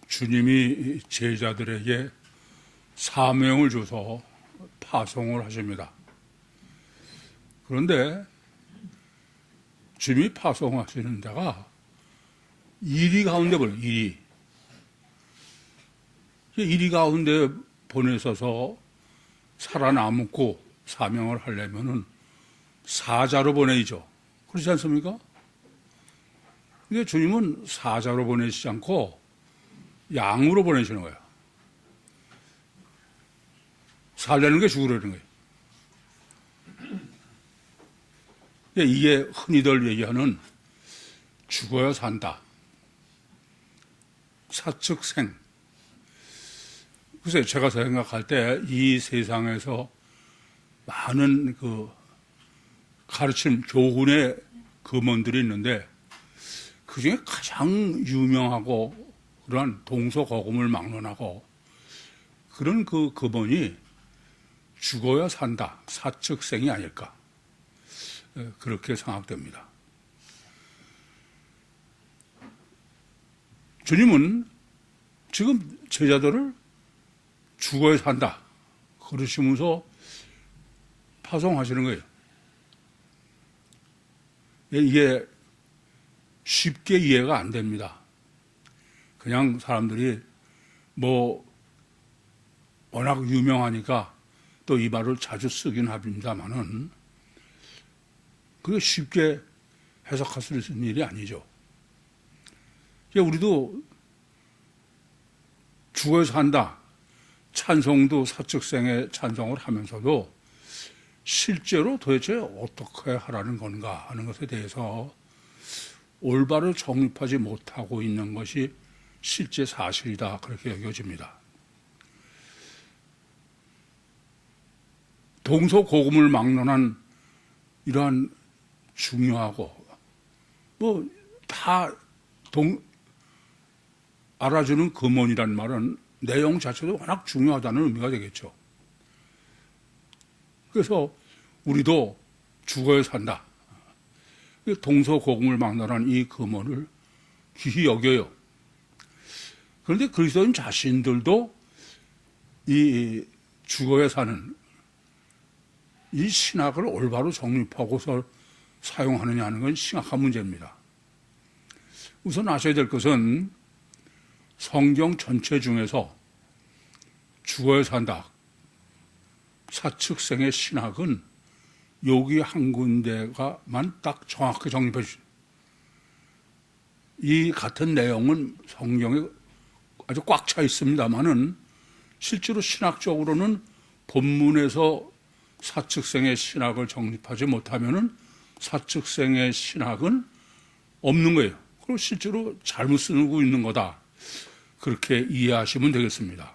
주님이 제자들에게 사명을 줘서 파송을 하십니다. 그런데 주님이 파송하시는 데가 이리 가운데 보내, 이리 가운데 보내셔서 살아남고 사명을 하려면은 사자로 보내죠. 그렇지 않습니까? 근데 주님은 사자로 보내시지 않고 양으로 보내시는 거예요. 살려는 게 죽으려는 거예요. 이게 흔히들 얘기하는 죽어야 산다. 사측생. 글쎄요, 제가 생각할 때 이 세상에서 많은 그 가르침, 교훈의 금원들이 있는데 그 중에 가장 유명하고 그러한 동서고금을 막론하고 그런 그 금원이 죽어야 산다. 사측생이 아닐까. 그렇게 생각됩니다. 주님은 지금 제자들을 죽어야 산다. 그러시면서 파송하시는 거예요. 이게 쉽게 이해가 안 됩니다. 그냥 사람들이 워낙 유명하니까 또 이 말을 자주 쓰긴 합니다만은 그게 쉽게 해석할 수 있는 일이 아니죠. 우리도 죽어야 산다. 찬송도 사측생의 찬송을 하면서도 실제로 도대체 어떻게 하라는 건가 하는 것에 대해서 올바로 정립하지 못하고 있는 것이 실제 사실이다. 그렇게 여겨집니다. 동서고금을 막론한 이러한 중요하고 다 알아주는 금원이란 말은 내용 자체도 워낙 중요하다는 의미가 되겠죠. 그래서 우리도 죽어야 산다. 동서고금을 막론한 이 금원을 귀히 여겨요. 그런데 그리스도인 자신들도 이 죽어야 사는 이 신학을 올바로 정립하고서 사용하느냐 하는 건 심각한 문제입니다. 우선 아셔야 될 것은 성경 전체 중에서 죽어야 산다. 사측생의 신학은 여기 한 군데가만 딱 정확하게 정립해 주죠. 이 같은 내용은 성경에 아주 꽉 차 있습니다만은 실제로 신학적으로는 본문에서 사측생의 신학을 정립하지 못하면은 사측생의 신학은 없는 거예요. 그리고 실제로 잘못 쓰고 있는 거다. 그렇게 이해하시면 되겠습니다.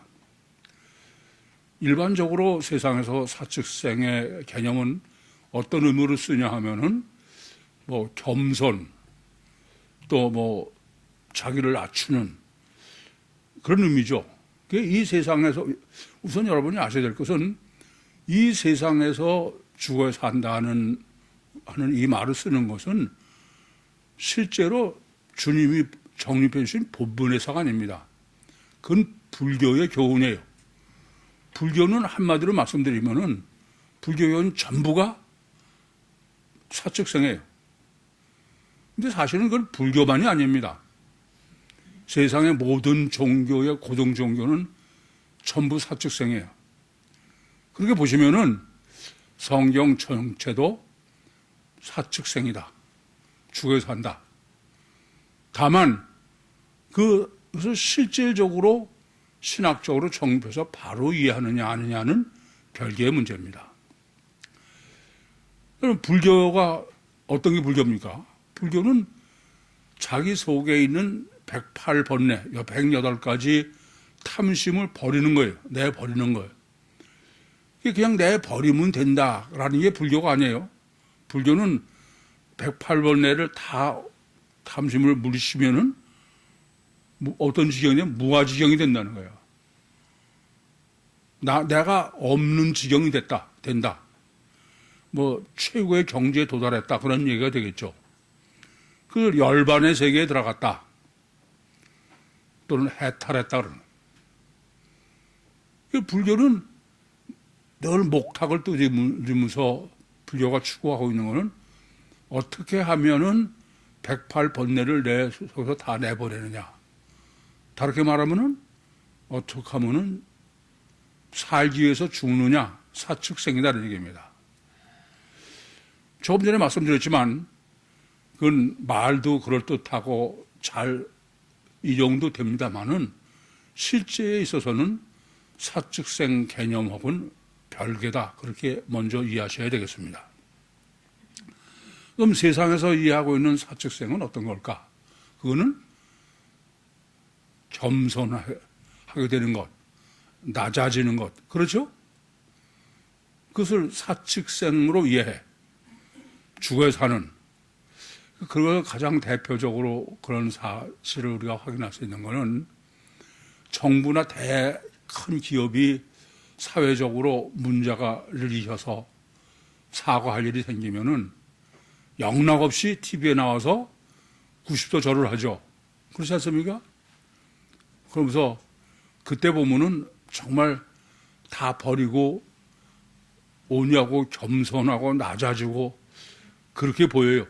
일반적으로 세상에서 사측생의 개념은 어떤 의미로 쓰냐 하면은 겸손, 또 자기를 낮추는 그런 의미죠. 이 세상에서 우선 여러분이 아셔야 될 것은 이 세상에서 죽어야 산다는 하는 이 말을 쓰는 것은 실제로 주님이 정립해 주신 본문의사가 아닙니다. 그건 불교의 교훈이에요. 불교는 한마디로 말씀드리면은 불교는 전부가 사측생이에요. 근데 사실은 그건 불교만이 아닙니다. 세상의 모든 종교의 고등 종교는 전부 사측생이에요. 그렇게 보시면은 성경 전체도 사측생이다. 죽어야 산다. 다만 그것을 실질적으로 신학적으로 정립해서 바로 이해하느냐 아니냐는 별개의 문제입니다. 그럼 불교가 어떤 게 불교입니까? 불교는 자기 속에 있는 108번뇌, 108가지 탐심을 버리는 거예요. 내버리는 거예요. 그냥 내버리면 된다라는 게 불교가 아니에요. 불교는 108번뇌를 다 탐심을 물리치면은 어떤 지경이냐면 무아지경이 된다는 거예요. 내가 없는 지경이 된다. 최고의 경지에 도달했다. 그런 얘기가 되겠죠. 그 열반의 세계에 들어갔다. 또는 해탈했다 그러는 거예요. 불교는 늘 목탁을 뜨지면서 불교가 추구하고 있는 것은 어떻게 하면은 108번뇌를 내 속에서 다 내버리느냐. 다르게 말하면은 어떻게 하면은 살기 위해서 죽느냐. 사측생이다는 얘기입니다. 조금 전에 말씀드렸지만 그건 말도 그럴듯하고 잘 이용도 됩니다만은 실제에 있어서는 사측생 개념하고는 별개다. 그렇게 먼저 이해하셔야 되겠습니다. 그럼 세상에서 이해하고 있는 사측생은 어떤 걸까? 그거는 겸손하게 되는 것, 낮아지는 것, 그렇죠? 그것을 사측생으로 이해해. 죽어야 사는. 그걸 가장 대표적으로 그런 사실을 우리가 확인할 수 있는 것은 정부나 큰 기업이 사회적으로 문제를 일으켜서 사과할 일이 생기면은 영락없이 TV에 나와서 90도 절을 하죠. 그렇지 않습니까? 그러면서 그때 보면은 정말 다 버리고 온유하고 겸손하고 낮아지고 그렇게 보여요.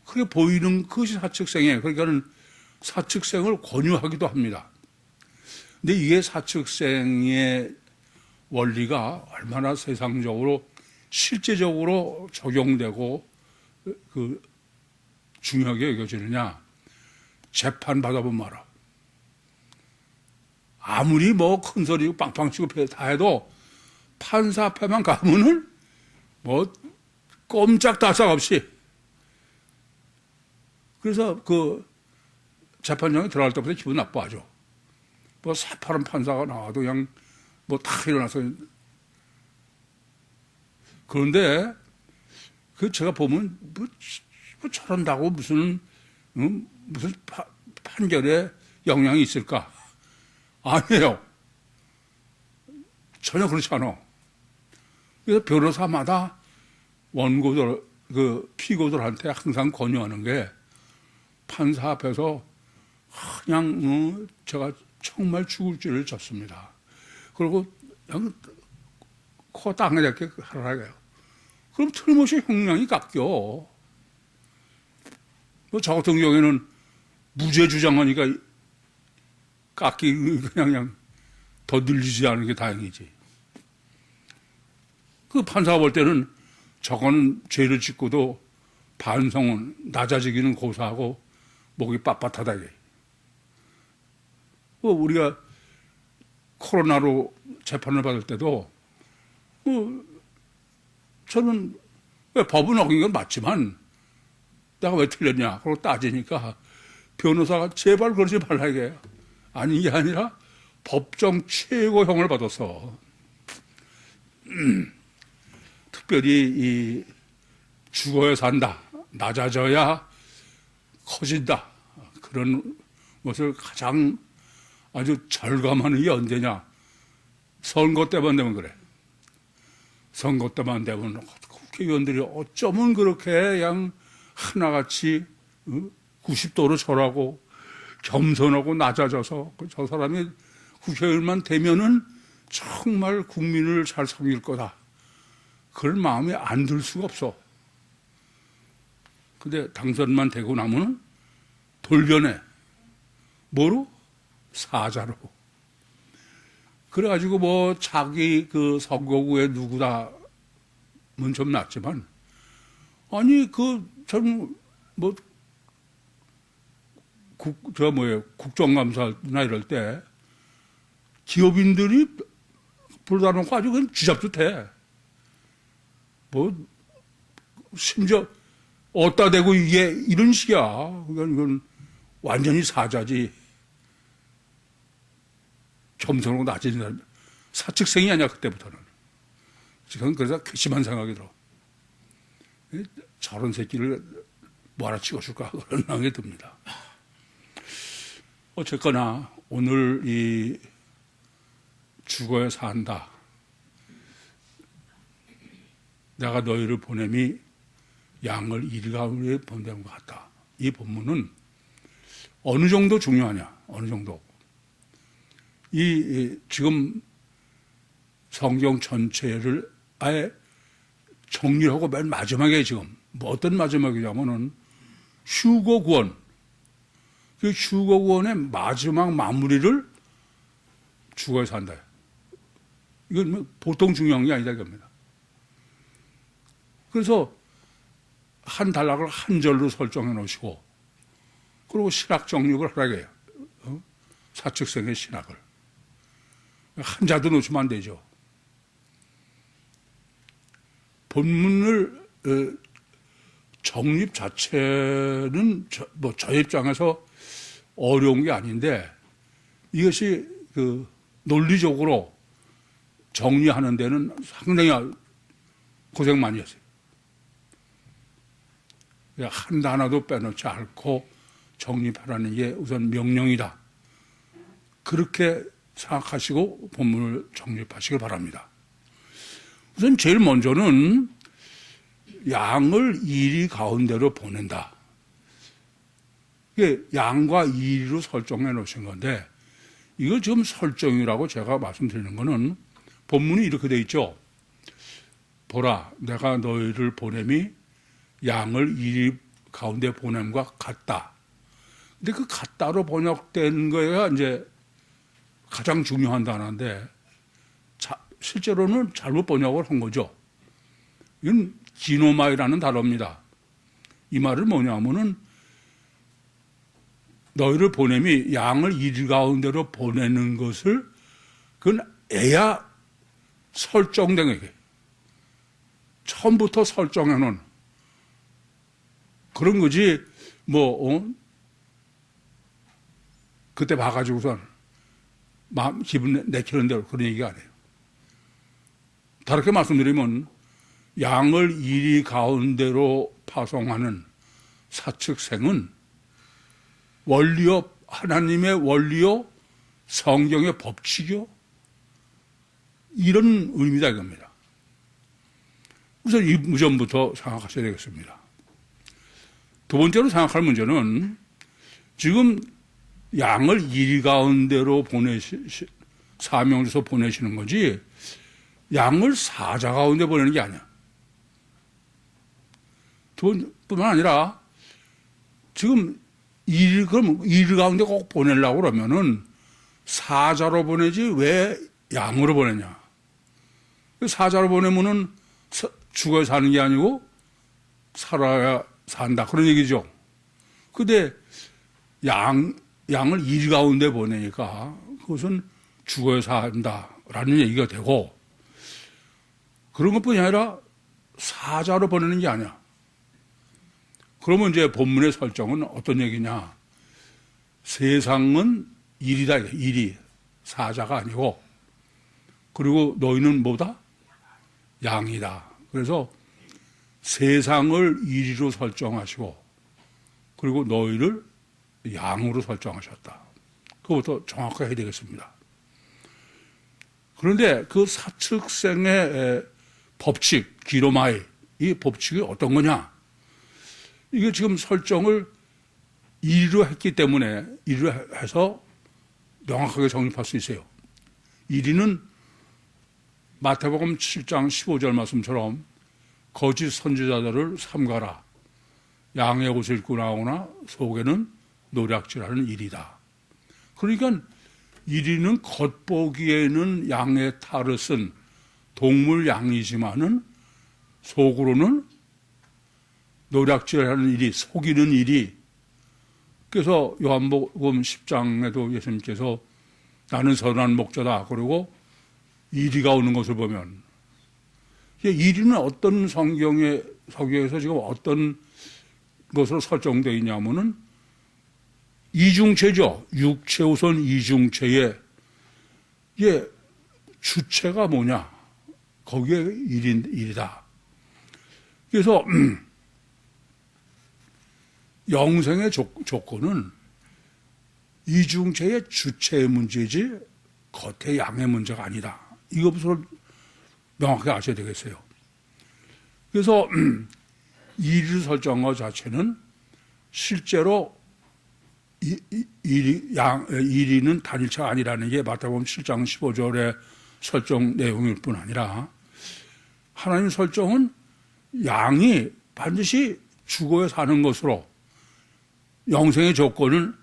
그렇게 보이는 그것이 사측생이에요. 그러니까는 사측생을 권유하기도 합니다. 근데 이게 사측생의 원리가 얼마나 세상적으로 실제적으로 적용되고 중요하게 여겨지느냐. 재판 받아보면 알아. 아무리 큰 소리 빵빵 치고 다 해도 판사 앞에만 가면은 꼼짝달싹 없이. 그래서 재판장이 들어갈 때부터 기분 나빠하죠. 새파란 판사가 나와도 그냥 다 일어나서. 그런데 제가 보면 저런다고 무슨 판결에 영향이 있을까? 아니에요. 전혀 그렇지 않아. 그래서 변호사마다 원고들, 피고들한테 항상 권유하는 게 판사 앞에서 그냥 제가 정말 죽을 죄를 졌습니다. 그리고 그냥 코 땅에 닿게 하라고 해요. 그럼 틀림없이 형량이 깎여. 저 같은 경우에는 무죄 주장하니까 그냥 더 늘리지 않은 게 다행이지. 그 판사가 볼 때는 저거는 죄를 짓고도 반성은 낮아지기는 고사하고 목이 빳빳하다. 우리가 코로나로 재판을 받을 때도 저는 법은 어긴 건 맞지만 내가 왜 틀렸냐 그러고 따지니까 변호사가 제발 그러지 말라 이게 아닌 게 아니라 법정 최고형을 받았어. 특별히 이 죽어야 산다, 낮아져야 커진다 그런 것을 가장 아주 절감하는 게 언제냐? 선거 때만 되면 그래. 선거 때만 되면 국회의원들이 어쩌면 그렇게 그냥 하나같이 90도로 절하고 겸손하고 낮아져서 저 사람이 국회의원만 되면은 정말 국민을 잘 섬길 거다. 그런 마음이 안 들 수가 없어. 근데 당선만 되고 나면은 돌변해. 뭐로? 사자로. 그래가지고 자기 선거구에 누구다면 좀 낫지만, 아니, 국정감사나 이럴 때 기업인들이 불러다 놓고 아주 그냥 쥐잡듯 해. 심지어 어디다 대고 이게 이런 식이야. 그러니까 이건 완전히 사자지. 겸손하고 낮은 사람. 사측생이 아니야, 그때부터는. 지금 그래서 괘씸한 생각이 들어. 저런 새끼를 몰아치고 줄까? 그런 생각이 듭니다. 어쨌거나, 오늘 이 죽어야 산다. 내가 너희를 보냄이 양을 일가운데 보내는 것 같다. 이 본문은 어느 정도 중요하냐, 어느 정도. 지금 성경 전체를 아예 정리하고 맨 마지막에 지금, 뭐 어떤 마지막이냐면은 휴거 구원. 그 휴거 구원의 마지막 마무리를 죽어서 한다. 이건 뭐 보통 중요한 게 아니다, 이겁니다. 그래서 한 단락을 한 절로 설정해 놓으시고, 그리고 신학 정육을 하라고 해요. 사측생의 신학을. 한자도 놓치면 안 되죠. 본문을 정립 자체는 저 입장에서 어려운 게 아닌데, 이것이 논리적으로 정리하는 데는 상당히 고생 많이 했어요. 한 단어도 빼놓지 않고 정립하라는 게 우선 명령이다. 그렇게 생각하시고 본문을 정립하시길 바랍니다. 우선 제일 먼저는 양을 이리 가운데로 보낸다. 이게 양과 이리로 설정해 놓으신 건데, 이거 지금 설정이라고 제가 말씀드리는 거는 본문이 이렇게 돼 있죠. 보라, 내가 너희를 보냄이 양을 이리 가운데 보냄과 같다. 근데 그 같다로 번역된 거가 이제 가장 중요한 단어인데, 실제로는 잘못 번역을 한 거죠. 이건 기노마이라는 단어입니다. 이 말은 뭐냐면은 너희를 보냄이 양을 이리 가운데로 보내는 것을 그건 애야 설정된 거예요. 처음부터 설정해 놓은 그런 거지, 그때 봐가지고선 마음, 기분 내키는 대로 그런 얘기가 아니에요. 다르게 말씀드리면, 양을 이리 가운데로 파송하는 사측생은 원리요, 하나님의 원리요, 성경의 법칙이요, 이런 의미다 이겁니다. 우선 이 문제부터 생각하셔야 되겠습니다. 두 번째로 생각할 문제는 지금 양을 이리 가운데로 사명 줘서 보내시는 거지, 양을 사자 가운데 보내는 게 아니야. 뿐만 아니라 지금 그럼 이리 가운데 꼭 보내려고 그러면은 사자로 보내지 왜 양으로 보내냐. 사자로 보내면은 죽어야 사는 게 아니고 살아야 산다. 그런 얘기죠. 근데 양을 이리 가운데 보내니까 그것은 죽어야 산다라는 얘기가 되고, 그런 것뿐이 아니라 사자로 보내는 게 아니야. 그러면 이제 본문의 설정은 어떤 얘기냐. 세상은 일이다. 일이. 사자가 아니고. 그리고 너희는 뭐다? 양이다. 그래서 세상을 이리로 설정하시고, 그리고 너희를 양으로 설정하셨다. 그것부터 정확하게 해야 되겠습니다. 그런데 그 사측생의 법칙, 기로마이, 이 법칙이 어떤 거냐? 이게 지금 설정을 이리로 했기 때문에 이리로 해서 명확하게 정립할 수 있어요. 이리는 마태복음 7장 15절 말씀처럼 거짓 선지자들을 삼가라. 양의 옷을 입고 나오나 속에는 노략질하는 일이다. 그러니까 이리는 겉보기에는 양의 탈을 쓴 동물 양이지만은 속으로는 노략질하는 일이, 속이는 일이. 그래서 요한복음 10장에도 예수님께서 나는 선한 목자다. 그리고 이리가 오는 것을 보면, 이리는 어떤 성경에서 지금 어떤 것으로 설정되어 있냐면은 이중체죠. 육체 우선 이중체의 주체가 뭐냐? 거기에 일이다. 그래서 영생의 조건은 이중체의 주체의 문제지 겉의 양의 문제가 아니다. 이것부터 명확하게 아셔야 되겠어요. 그래서 일을 설정한 것 자체는 실제로 일이는 단일체가 아니라는 게 마태복음 7장 15절의 설정 내용일 뿐 아니라 하나님 설정은 양이 반드시 죽어야 사는 것으로 영생의 조건은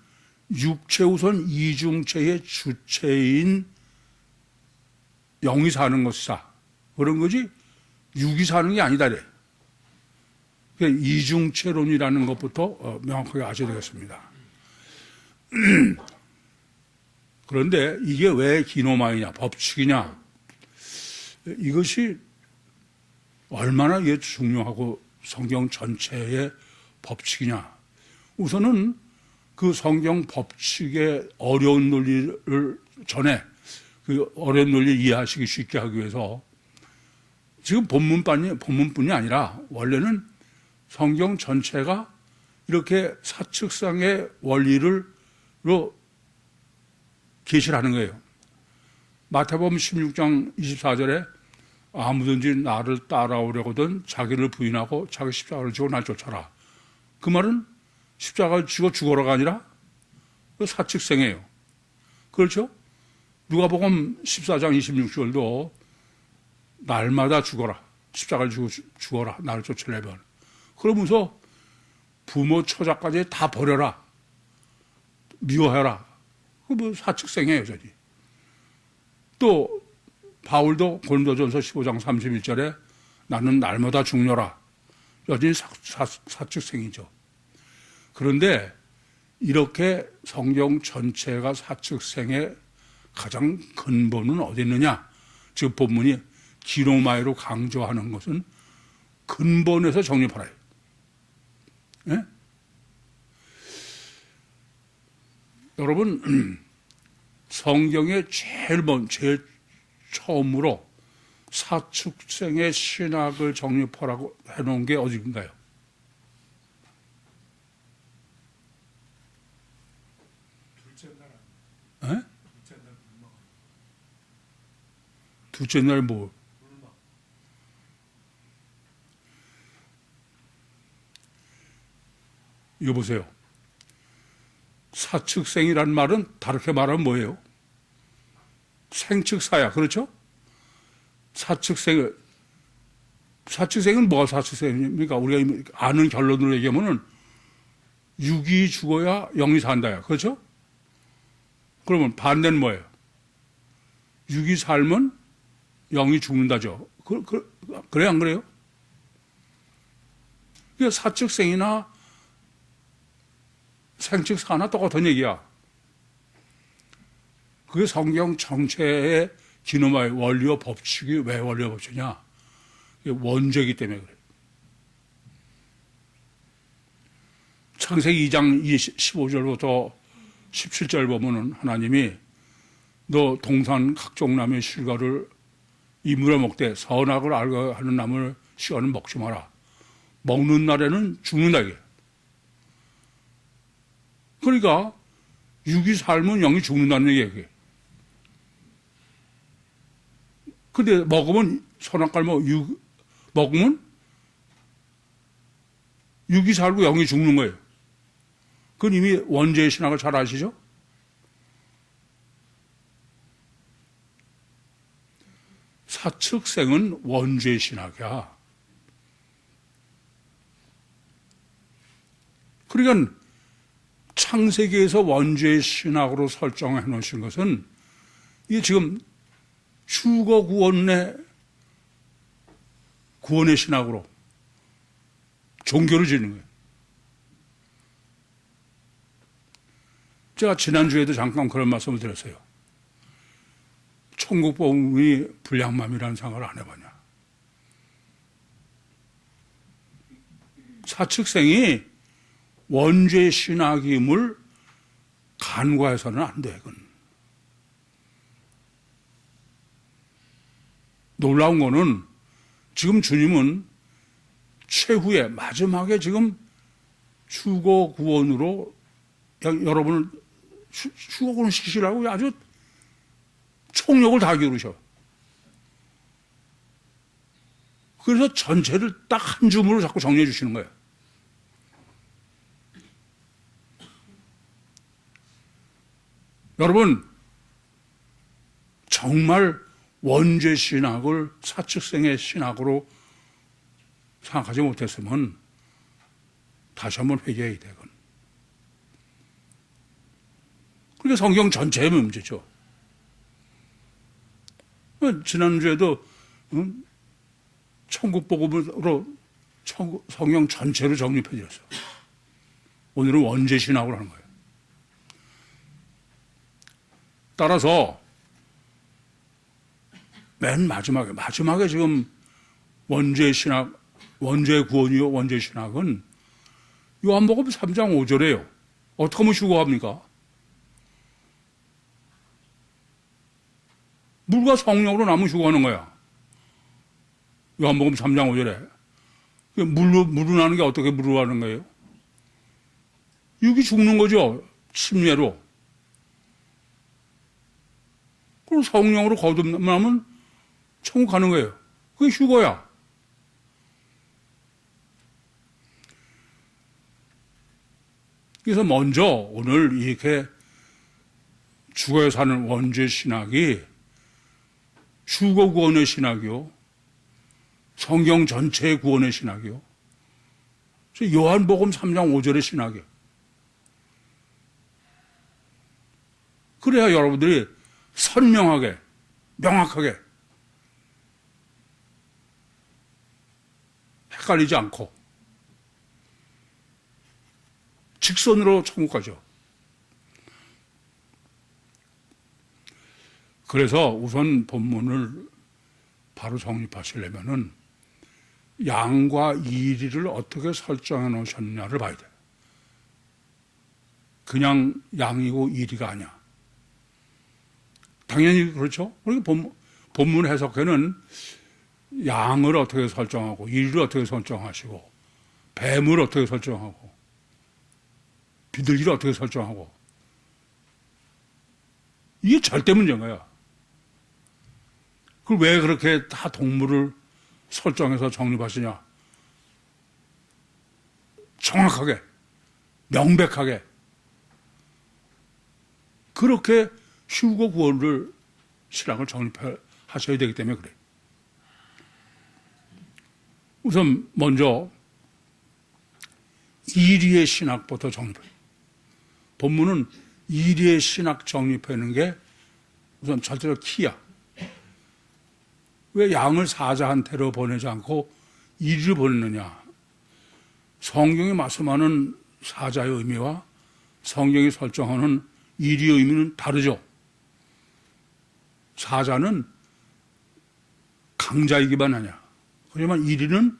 육체 우선 이중체의 주체인 영이 사는 것이다. 그런 거지 육이 사는 게 아니다. 그러니까 이중체론이라는 것부터 명확하게 아셔야 되겠습니다. 그런데 이게 왜 기노마이냐, 법칙이냐, 이것이 얼마나 이게 중요하고 성경 전체의 법칙이냐. 우선은 그 성경 법칙의 어려운 논리를 전에 그 어려운 논리를 이해하시기 쉽게 하기 위해서 지금 본문뿐이 아니라 원래는 성경 전체가 이렇게 사측상의 원리로 계시를 하는 거예요. 마태복음 16장 24절에 아무든지 나를 따라오려거든 자기를 부인하고 자기 십자가를 지고 날 쫓아라. 그 말은 십자가를 지고 죽어라가 아니라 사측생이에요. 그렇죠? 누가복음 14장 26절도 날마다 죽어라. 십자가를 지고 죽어라. 나를 쫓으려면. 그러면서 부모 처자까지 다 버려라. 미워해라. 그 뭐 사측생이에요, 여전히. 또 바울도 고린도전서 15장 31절에 나는 날마다 죽노라. 여전히 사측생이죠. 그런데 이렇게 성경 전체가 사측생의 가장 근본은 어디 있느냐? 지금 본문이 기노마이로 강조하는 것은 근본에서 정립하라. 예? 여러분, 성경의 제일 처음으로 사축생의 신학을 정립하라고 해놓은 게 어디인가요? 에? 둘째 날 뭐? 이거 보세요. 사측생이란 말은 다르게 말하면 뭐예요? 생측사야. 그렇죠? 사측생은 뭐가 사측생입니까? 우리가 아는 결론으로 얘기하면은 육이 죽어야 영이 산다야. 그렇죠? 그러면 반대는 뭐예요? 육이 살면 영이 죽는다죠. 그래, 안 그래요? 그러니까 사측생이나 생측사나 똑같은 얘기야. 그게 성경 전체의 기노마의 원리와 법칙이 왜 원리와 법칙이냐? 원죄이기 때문에 그래요. 창세기 2장 15절부터 17절 보면은 하나님이 너 동산 각종 나무의 실과를 이물어 먹되 선악을 알고 하는 나무를 시간은 먹지 마라. 먹는 날에는 죽는다 이게. 그러니까 육이 살면 영이 죽는다는 얘기예요. 그게. 근데 먹으면 선악과를 먹으면 육이 살고 영이 죽는 거예요. 그건 이미 원죄의 신학을 잘 아시죠? 사측생은 원죄의 신학이야. 그러니까 창세기에서 원죄의 신학으로 설정해 놓으신 것은 이게 지금 휴거 구원의 신학으로 종교를 지는 거예요. 제가 지난주에도 잠깐 그런 말씀을 드렸어요. 천국복음이 불량맘이라는 생각을 안 해봤냐. 사측생이 원죄 신학임을 간과해서는 안 돼. 그건. 놀라운 거는 지금 주님은 최후에 마지막에 지금 휴거 구원으로 여러분을 휴거 구원 시키시라고 아주 총력을 다 기울이셔. 그래서 전체를 딱 한 줌으로 자꾸 정리해 주시는 거예요. 여러분, 정말 원죄 신학을 사측생의 신학으로 생각하지 못했으면 다시 한번 회개해야 되건. 그게 성경 전체의 문제죠. 지난주에도 천국복음으로 성경 전체를 정립해 드렸어요. 오늘은 원죄 신학으로 하는 거예요. 따라서 맨 마지막에 지금 원죄 신학, 원죄 구원이요, 원죄 신학은 요한복음 3장 5절에요. 어떻게 하면 휴거합니까? 물과 성령으로 나면 휴거하는 거야. 요한복음 3장 5절에. 물로 나는 게 어떻게 물로 하는 거예요? 육이 죽는 거죠. 침례로. 그리고 성령으로 거듭나면 천국 가는 거예요. 그게 휴거야. 그래서 먼저 오늘 이렇게 죽어야 사는 원죄 신학이 휴거 구원의 신학이요. 성경 전체의 구원의 신학이요. 요한복음 3장 5절의 신학이요. 그래야 여러분들이 선명하게, 명확하게 헷갈리지 않고 직선으로 천국 가죠. 그래서 우선 본문을 바로 정립하시려면은 양과 이리를 어떻게 설정해 놓으셨냐를 봐야 돼요. 그냥 양이고 이리가 아니야. 당연히 그렇죠. 그러니까 본문 해석에는 양을 어떻게 설정하고 이리를 어떻게 설정하시고 뱀을 어떻게 설정하고 비둘기를 어떻게 설정하고 이게 절대 문제인 거야. 그걸 왜 그렇게 다 동물을 설정해서 정립하시냐? 정확하게, 명백하게 그렇게 휴거 구원을 신학을 정립하셔야 되기 때문에 그래. 우선 먼저 이리의 신학부터 정립해요. 본문은 이리의 신학 정립하는 게 우선 절대로 키야. 왜 양을 사자한테로 보내지 않고 이리를 보냈느냐? 성경이 말씀하는 사자의 의미와 성경이 설정하는 이리의 의미는 다르죠. 사자는 강자이기만 하냐. 하지만 이리는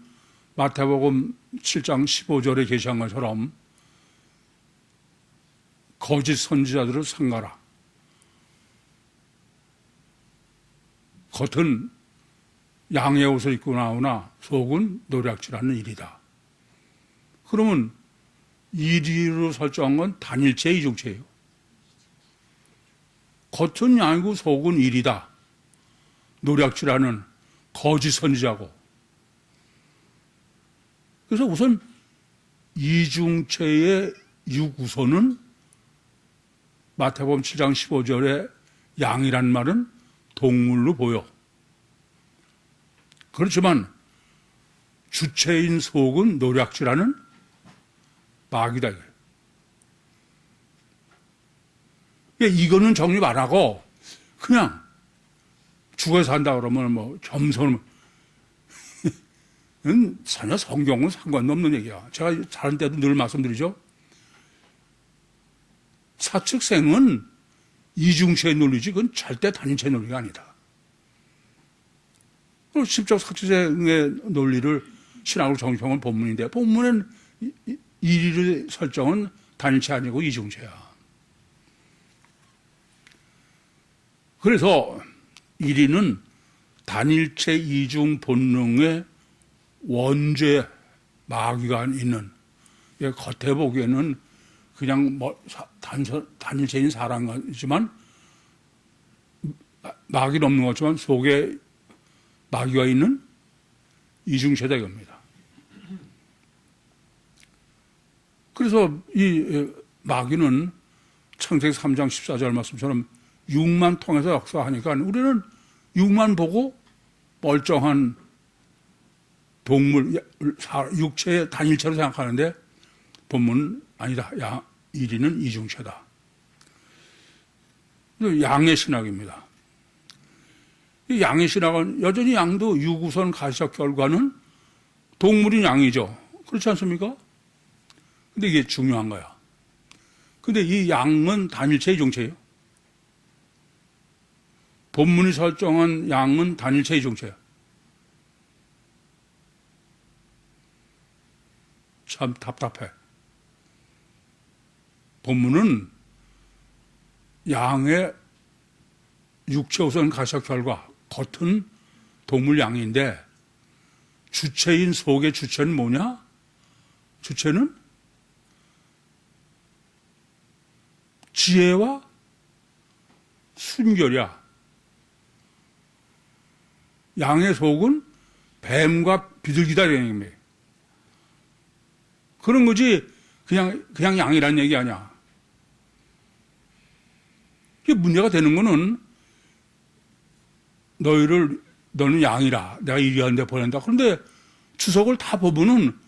마태복음 7장 15절에 계시한 것처럼 거짓 선지자들을 삼가라. 겉은 양의 옷을 입고 나오나 속은 노략질하는 일이다. 그러면 이리로 설정한 건 단일체 이중체예요. 겉은 양이고 속은 일이다. 노략질하는 거짓 선지자고. 그래서 우선 이중체의 유구소는 마태복음 7장 15절에 양이란 말은 동물로 보여. 그렇지만 주체인 속은 노략질하는 마귀다. 이거는 정립 안 하고 그냥 죽어서 산다 그러면 뭐 겸손 전혀 성경은 상관없는 얘기야. 제가 다른 때도 늘 말씀드리죠. 사측생은 이중체의 논리지 그건 절대 단일체의 논리가 아니다. 십적 사측생의 논리를 신학으로 정립한 본문인데 본문엔 이리의 설정은 단일체 아니고 이중체야. 그래서 이리는 단일체 이중 본능의 원죄 마귀가 있는, 겉에 보기에는 그냥 단일체인 사람이지만 마귀는 없는 것처럼 속에 마귀가 있는 이중체다 이겁니다. 그래서 이 마귀는 창세기 3장 14절 말씀처럼 육만 통해서 역사하니까 우리는 육만 보고 멀쩡한 동물, 육체의 단일체로 생각하는데 본문은 아니다. 일이는 이중체다. 양의 신학입니다. 이 양의 신학은 여전히 양도 유구선 가시적 결과는 동물인 양이죠. 그렇지 않습니까? 근데 이게 중요한 거야. 근데 이 양은 단일체 이중체예요. 본문이 설정한 양은 단일체 이중체예요. 참 답답해. 본문은 양의 육체 우선 가시적 결과, 겉은 동물 양인데 주체인 속의 주체는 뭐냐? 주체는 지혜와 순결이야. 양의 속은 뱀과 비둘기다 이런 얘기입니다. 그런 거지 그냥 양이라는 얘기 아니야. 이게 문제가 되는 거는 너는 양이라 내가 이리하는데 보낸다. 그런데 주석을 다 보면은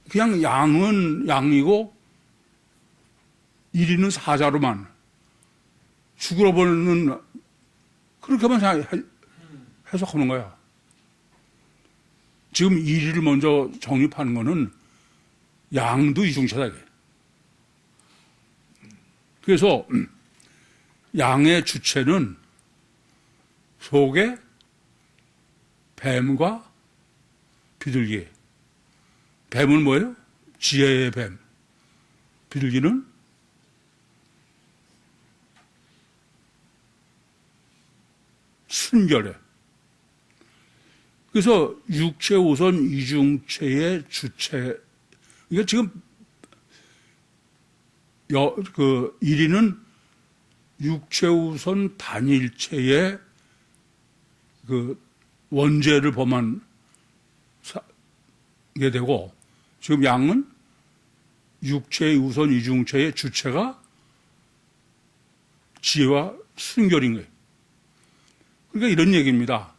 그냥 양은 양이고 이리는 사자로만 죽으러 보내는 그렇게만 해석하는 거야. 지금 이리를 먼저 정립하는 거는 양도 이중체다. 그래서 양의 주체는 속에 뱀과 비둘기. 뱀은 뭐예요? 지혜의 뱀. 비둘기는 순결해. 그래서 육체 우선 이중체의 주체. 이게 지금 그 1위는 육체 우선 단일체의 그 원죄를 범한 게 되고, 지금 양은 육체의 우선 이중체의 주체가 지혜와 순결인 거예요. 그러니까 이런 얘기입니다.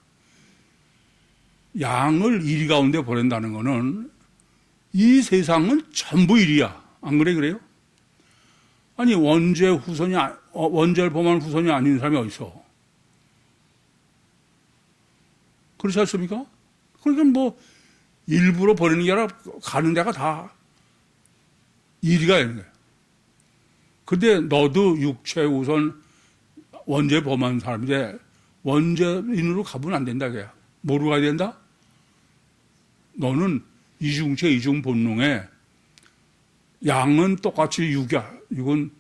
양을 이리 가운데 보낸다는 거는 이 세상은 전부 일이야. 안 그래요? 아니, 원죄를 범한 후손이 아닌 사람이 어디 있어? 그렇지 않습니까? 그러니까 뭐, 일부러 버리는 게 아니라 가는 데가 다 일이가 있는 거야. 근데 너도 육체 우선 원죄 범한 사람인데 원죄인으로 가면 안 된다, 그야. 뭐로 가야 된다? 너는 이중체, 이중본능에 양은 똑같이 육이야. 이건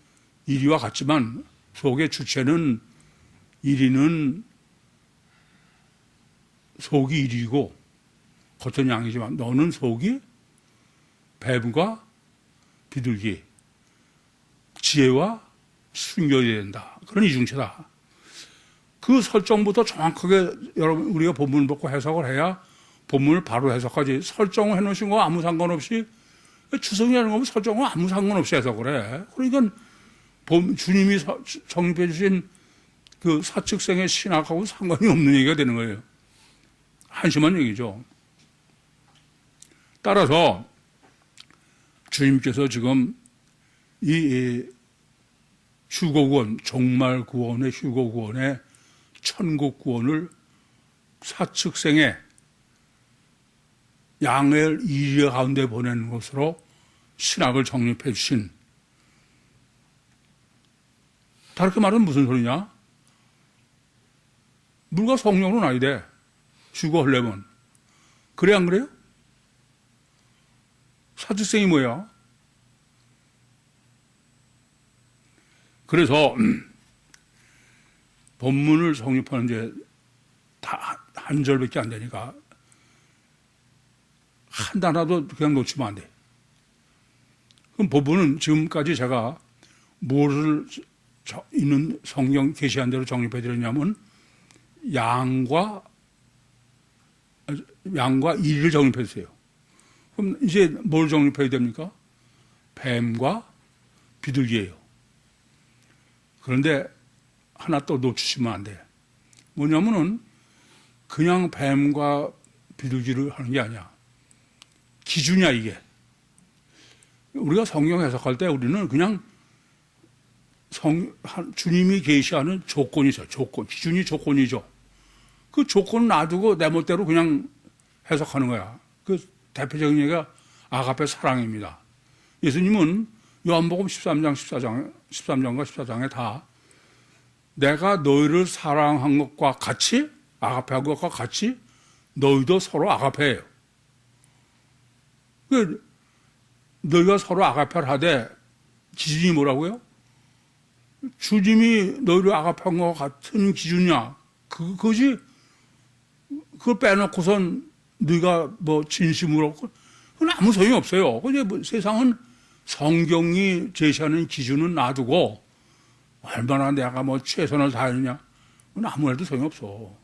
일이와 같지만 속의 주체는 일이는 속이 일이고 겉은 양이지만 너는 속이 뱀과 비둘기, 지혜와 순결이 된다. 그런 이중체다. 그 설정부터 정확하게 여러분 우리가 본문을 보고 해석을 해야 본문을 바로 해석하지. 설정을 해놓으신 거 아무 상관없이 추성이라는 거면 설정은 아무 상관없이 해석을 해. 그러니까 주님이 정립해 주신 그 사측생의 신학하고 상관이 없는 얘기가 되는 거예요. 한심한 얘기죠. 따라서 주님께서 지금 이 휴거구원, 종말구원의 휴거구원의 천국구원을 사측생의 양을 이리 가운데 보내는 것으로 신학을 정립해 주신. 다르게 말하면 무슨 소리냐? 물과 성령으로 나야 돼. 휴거하려면. 그래 안 그래요? 사측생이 뭐야? 그래서 본문을 성립하는데 다 한 절밖에 안 되니까 한 단어도 그냥 놓치면 안 돼. 그럼 본문은 지금까지 제가 뭐를 있는 성경 계시한 대로 정립해 드렸냐면 양과 이를 정립해 주세요. 그럼 이제 뭘 정립해야 됩니까? 뱀과 비둘기예요. 그런데 하나 또 놓치시면 안 돼. 뭐냐면은 그냥 뱀과 비둘기를 하는 게 아니야. 기준이야, 이게. 우리가 성경 해석할 때 우리는 그냥 주님이 계시하는 조건이 있어요. 기준이 조건이죠. 그 조건 놔두고 내 멋대로 그냥 해석하는 거야. 그 대표적인 얘기가 아가페 사랑입니다. 예수님은 요한복음 13장과 14장에 다 내가 너희를 사랑한 것과 같이, 아가페한 것과 같이 너희도 서로 아가페예요. 너희가 서로 아가페를 하되 기준이 뭐라고요? 주님이 너희를 아가페한 것 같은 기준이야. 그것이 그걸 빼놓고선 네가 뭐 진심으로 그건 아무 소용이 없어요. 뭐 세상은 성경이 제시하는 기준은 놔두고 얼마나 내가 뭐 최선을 다했느냐 그건 아무래도 소용이 없어.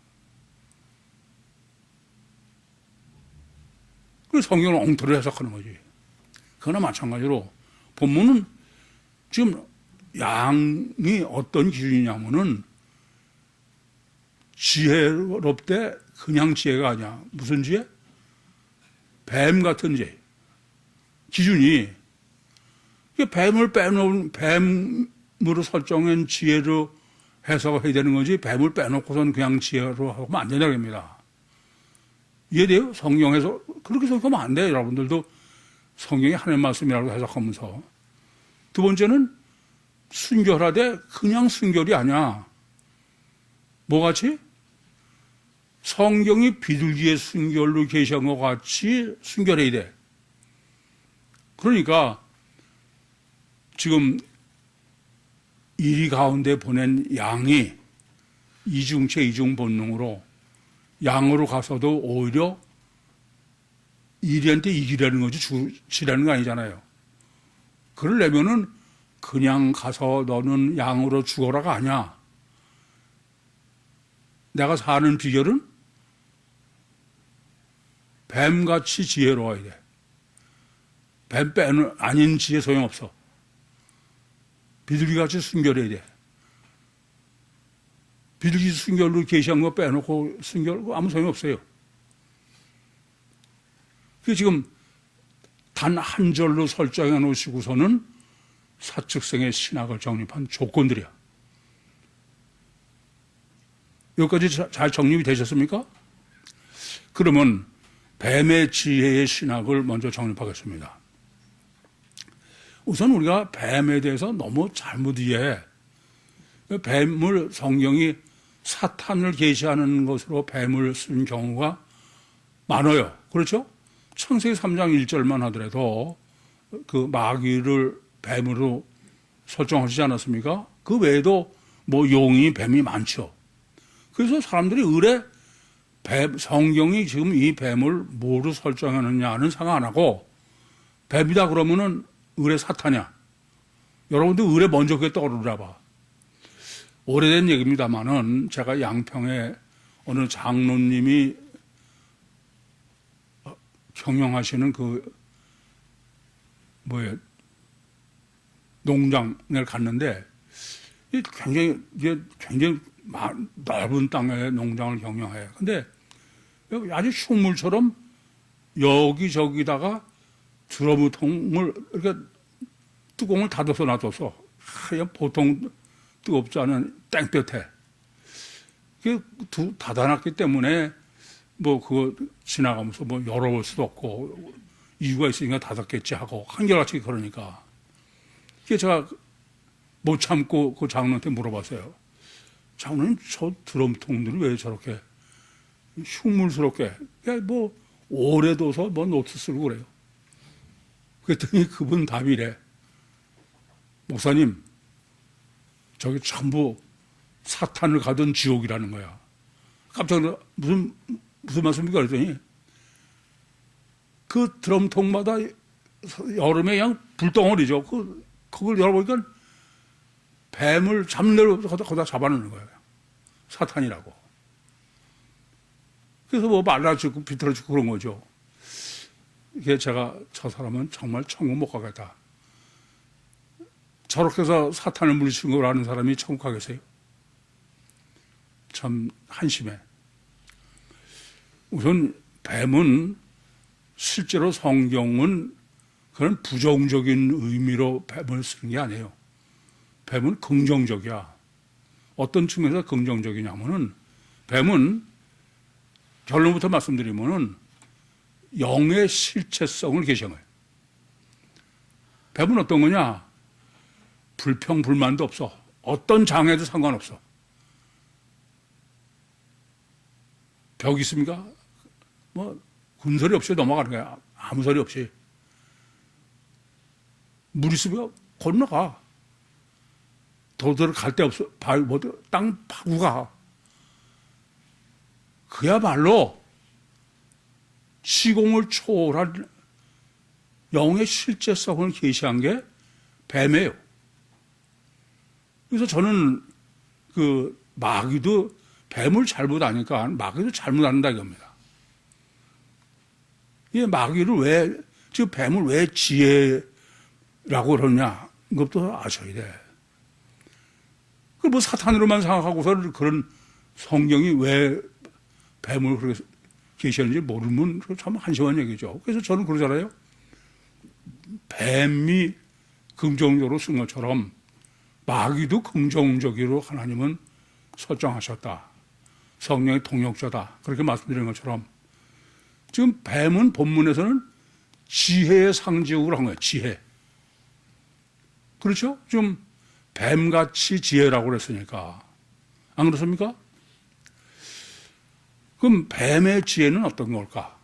그래서 성경을 엉터리 해석하는 거지. 그거나 마찬가지로 본문은 지금 양이 어떤 기준이냐면은 지혜롭되 그냥 지혜가 아니야. 무슨 지혜? 뱀 같은 지혜. 기준이 뱀을 빼놓은 뱀으로 설정한 지혜로 해석을 해야 되는 거지 뱀을 빼놓고선 그냥 지혜로 하면 안 된다는 겁니다. 이해돼요? 성경에서 그렇게 생각하면 안 돼요. 여러분들도 성경이 하나님 말씀이라고 해석하면서. 두 번째는 순결하되 그냥 순결이 아니야. 뭐같이? 성경이 비둘기의 순결로 계시한 것 같이 순결해야 돼. 그러니까 지금 이리 가운데 보낸 양이 이중체 이중본능으로 양으로 가서도 오히려 이리한테 이기려는 거지 지라는 거 아니잖아요. 그러려면은 그냥 가서 너는 양으로 죽어라가 아니야. 내가 사는 비결은 뱀같이 지혜로워야 돼. 뱀 빼는 아닌 지혜 소용없어. 비둘기같이 순결해야 돼. 비둘기 순결로 계시한 거 빼놓고 순결 아무 소용없어요. 그 지금 단 한 절로 설정해 놓으시고서는 사측생의 신학을 정립한 조건들이야. 여기까지 잘 정립이 되셨습니까? 그러면 뱀의 지혜의 신학을 먼저 정립하겠습니다. 우선 우리가 뱀에 대해서 너무 잘못 이해해. 뱀을 성경이 사탄을 계시하는 것으로 뱀을 쓴 경우가 많아요. 그렇죠? 창세기 3장 1절만 하더라도 그 마귀를 뱀으로 설정하시지 않았습니까? 그 외에도 뭐 용이 뱀이 많죠. 그래서 사람들이 성경이 지금 이 뱀을 뭐로 설정하느냐는 생각 안 하고 뱀이다 그러면은 을의 사탄이야. 여러분도 을에 먼저 그게 떠오르나 봐. 오래된 얘기입니다만은 제가 양평에 어느 장로님이 경영하시는 농장을 갔는데 굉장히 넓은 땅에 농장을 경영해요. 근데 아주 흉물처럼 여기저기다가 드러무통을 이렇게 뚜껑을 닫아서 놔뒀어. 그냥 보통 뜨겁지 않은 땡볕에. 그게 닫아놨기 때문에 뭐 그거 지나가면서 뭐 열어볼 수도 없고 이유가 있으니까 닫았겠지 하고 한결같이 그러니까. 그게 제가 못 참고 그 장로한테 물어봤어요. 장로님 저 드럼통들이 왜 저렇게 흉물스럽게 뭐 오래 둬서 뭐 노트 쓰고 그래요. 그랬더니 그분 답이래. 목사님 저기 전부 사탄을 가던 지옥이라는 거야. 깜짝 놀라 무슨 말씀입니까? 그랬더니 그 드럼통마다 여름에 그냥 불덩어리죠. 그걸 열어보니까 뱀을 잡내로 거기다 잡아놓는 거예요. 사탄이라고. 그래서 뭐 말라지고 비틀어지고 그런 거죠. 이게 제가 저 사람은 정말 천국 못 가겠다. 저렇게 해서 사탄을 물리치는 걸 아는 사람이 천국 가겠어요? 참 한심해. 우선 뱀은 실제로 성경은 그런 부정적인 의미로 뱀을 쓰는 게 아니에요. 뱀은 긍정적이야. 어떤 측면에서 긍정적이냐면은 뱀은 결론부터 말씀드리면은 영의 실체성을 계시한 거예요. 뱀은 어떤 거냐? 불평, 불만도 없어. 어떤 장애도 상관없어. 벽 있습니까? 뭐, 군소리 없이 넘어가는 거야. 아무 소리 없이. 물 있으면 건너가. 도로를 갈 데 없어. 땅 파고 가. 그야말로 시공을 초월한 영의 실제성을 계시한 게 뱀이에요. 그래서 저는 마귀도 뱀을 잘못 아니까 마귀도 잘못 안다 이겁니다. 이 마귀를 뱀을 왜 지혜라고 그러냐, 이것도 아셔야 돼. 뭐 사탄으로만 생각하고서 그런 성경이 왜 뱀을 그렇게 계시는지 모르면 참 한심한 얘기죠. 그래서 저는 그러잖아요. 뱀이 긍정적으로 쓴 것처럼 마귀도 긍정적으로 하나님은 설정하셨다. 성령의 통역자다. 그렇게 말씀드린 것처럼 지금 뱀은 본문에서는 지혜의 상징으로 한 거예요. 지혜. 그렇죠? 좀 뱀같이 지혜라고 그랬으니까. 안 그렇습니까? 그럼 뱀의 지혜는 어떤 걸까?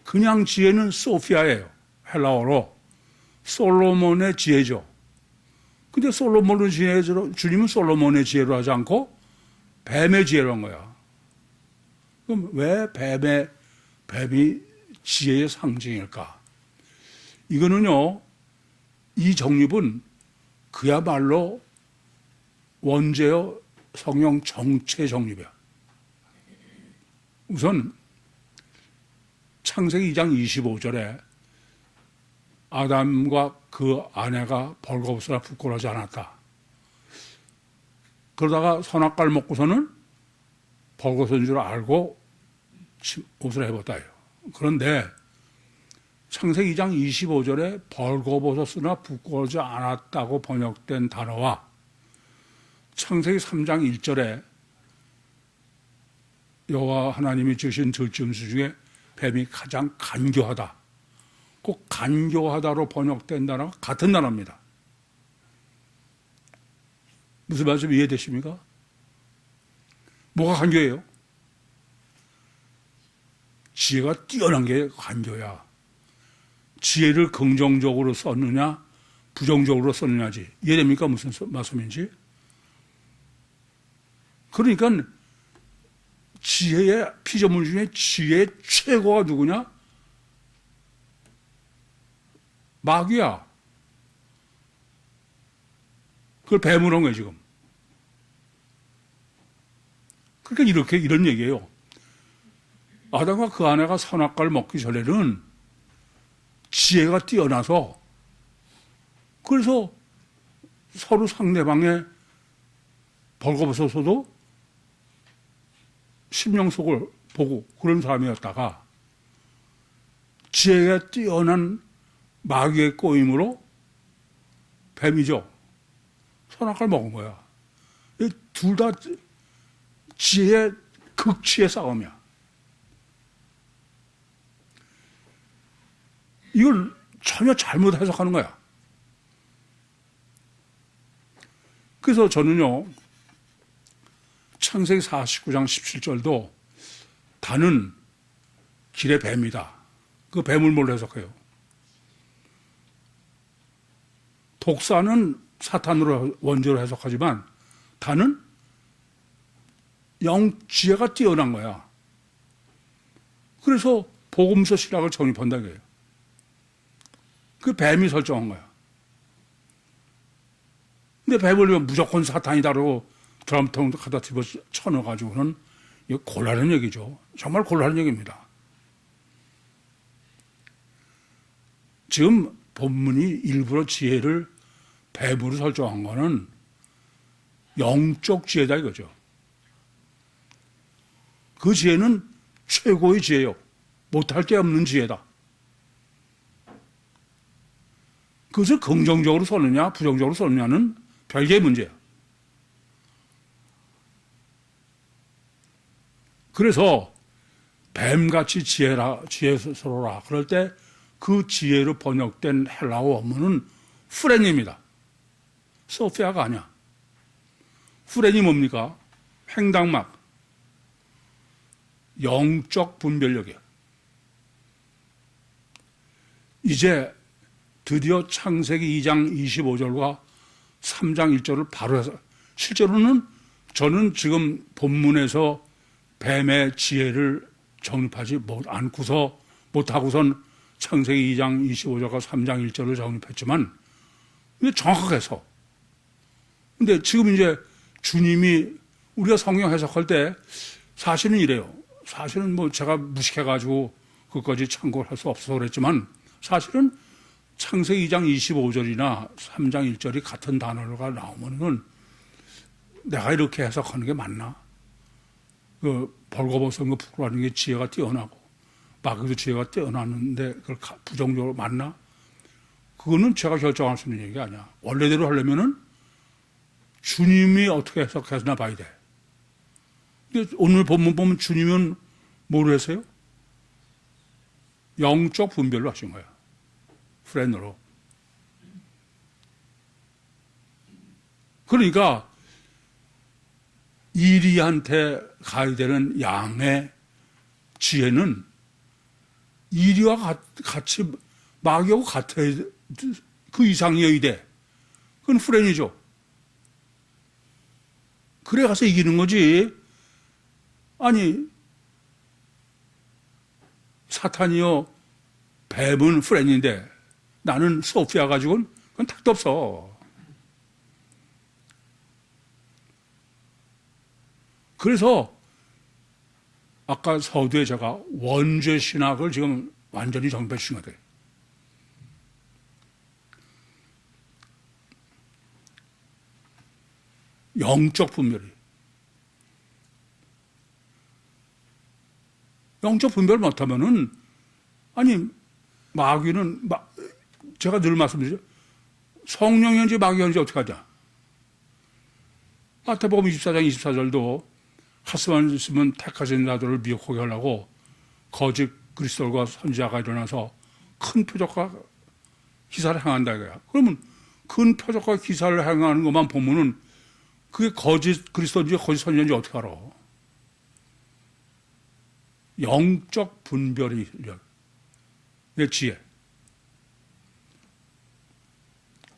그냥 지혜는 소피아예요. 헬라어로. 솔로몬의 지혜죠. 근데 솔로몬의 지혜로, 주님은 솔로몬의 지혜로 하지 않고 뱀의 지혜로 한 거야. 그럼 왜 뱀이 지혜의 상징일까? 이거는요, 이 정립은 그야말로 원죄요 성령 정체 정립이야. 우선 창세기 2장 25절에 아담과 그 아내가 벌거벗으나 부끄러워하지 않았다. 그러다가 선악과를 먹고서는 벌거벗은 줄 알고 옷을 해봤다요. 그런데 창세기 2장 25절에 벌거벗었으나 부끄러워하지 않았다고 번역된 단어와 창세기 3장 1절에 여호와 하나님이 지으신 들짐승 중에 뱀이 가장 간교하다. 꼭 간교하다로 번역된 단어가 같은 단어입니다. 무슨 말씀 이해되십니까? 뭐가 간교해요? 지혜가 뛰어난 게 간교야. 지혜를 긍정적으로 썼느냐 부정적으로 썼느냐지. 이해됩니까? 무슨 말씀인지? 그러니까 지혜의 피조물 중에 지혜의 최고가 누구냐? 마귀야. 그걸 뱀으로 한 거예요, 지금. 그러니까 이런 얘기예요. 아담과 그 아내가 선악과를 먹기 전에는 지혜가 뛰어나서 그래서 서로 상대방의 벌거벗어서도 심령 속을 보고 그런 사람이었다가 지혜가 뛰어난 마귀의 꼬임으로 뱀이죠. 선악과를 먹은 거야. 둘 다 지혜의 극치의 싸움이야. 이걸 전혀 잘못 해석하는 거야. 그래서 저는요, 창세기 49장 17절도 다는 길의 뱀이다. 그 뱀을 뭘로 해석해요? 독사는 사탄으로 원죄로 해석하지만 다는 지혜가 뛰어난 거야. 그래서 복음서 신학을 정립한다 그래요. 그 뱀이 설정한 거야. 근데 뱀을 무조건 사탄이다라고 드럼통 갖다 집어 쳐넣어가지고는 이거 곤란한 얘기죠. 정말 곤란한 얘기입니다. 지금 본문이 일부러 지혜를 뱀으로 설정한 거는 영적 지혜다 이거죠. 그 지혜는 최고의 지혜요. 못할 게 없는 지혜다. 그것을 긍정적으로 썼느냐 부정적으로 썼느냐는 별개의 문제야. 그래서 뱀같이 지혜스러워라. 그럴 때 그 지혜로 번역된 헬라어 원문은 후렌입니다. 소피아가 아니야. 후렌이 뭡니까? 횡단막. 영적 분별력이에요. 이제 드디어 창세기 2장 25절과 3장 1절을 바로 해서 실제로는 저는 지금 본문에서 뱀의 지혜를 정립하지 못하고선 창세기 2장 25절과 3장 1절을 정립했지만 이게 정확하게 해서 근데 지금 이제 주님이 우리가 성경 해석할 때 사실은 이래요. 사실은 뭐 제가 무식해가지고 그것까지 참고를 할 수 없어서 그랬지만 사실은 창세기 2장 25절이나 3장 1절이 같은 단어가 나오면은 내가 이렇게 해석하는 게 맞나? 그 벌거벗은 거 부끄러워하는 게 지혜가 뛰어나고 마귀도 지혜가 뛰어나는데 그걸 부정적으로 맞나? 그거는 제가 결정할 수 있는 얘기가 아니야. 원래대로 하려면은 주님이 어떻게 해석했나 봐야 돼. 근데 오늘 본문 보면 주님은 뭐로 했어요? 영적 분별로 하신 거야. 프렌으로. 그러니까 이리한테 가야 되는 양의 지혜는 이리와 같이 마귀하고 같아야 그 이상이어야 돼. 그건 프렌이죠. 그래 가서 이기는 거지. 아니 사탄이요 뱀은 프렌인데 나는 소피아 가지고는 그건 택도 없어. 그래서 아까 서두에 제가 원죄 신학을 지금 완전히 정배시킨 것 같아요. 영적 분별이. 영적 분별 못하면은 아니 마귀는 제가 늘 말씀드리죠. 성령인지 마귀인지 어떻게 하냐. 마태복음 24장 24절도 하스만 있으면 택하신 자들을 미혹하게 하려고 거짓 그리스도와 선지자가 일어나서 큰 표적과 기사를 행한다 이거야. 그러면 큰 표적과 기사를 행하는 것만 보면은 그게 거짓 그리스도인지 거짓 선지자인지 어떻게 알아. 영적 분별이 내 지혜.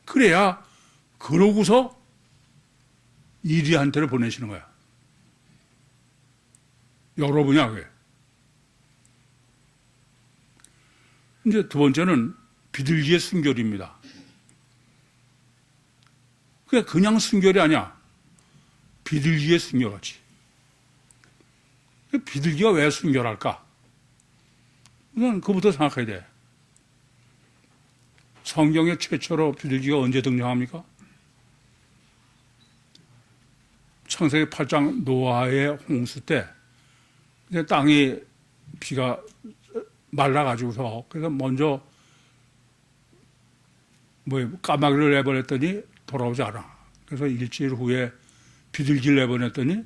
그래야 그러고서 이리한테를 보내시는 거야. 여러분이 하게. 이제 두 번째는 비둘기의 순결입니다. 그게 그냥 순결이 아니야. 비둘기의 순결하지. 비둘기가 왜 순결할까? 우선 그부터 생각해야 돼. 성경에 최초로 비둘기가 언제 등장합니까? 창세기 8장 노아의 홍수 때 땅이 비가 말라가지고서 그래서 먼저 까마귀를 내보냈더니 돌아오지 않아. 그래서 일주일 후에 비둘기를 내보냈더니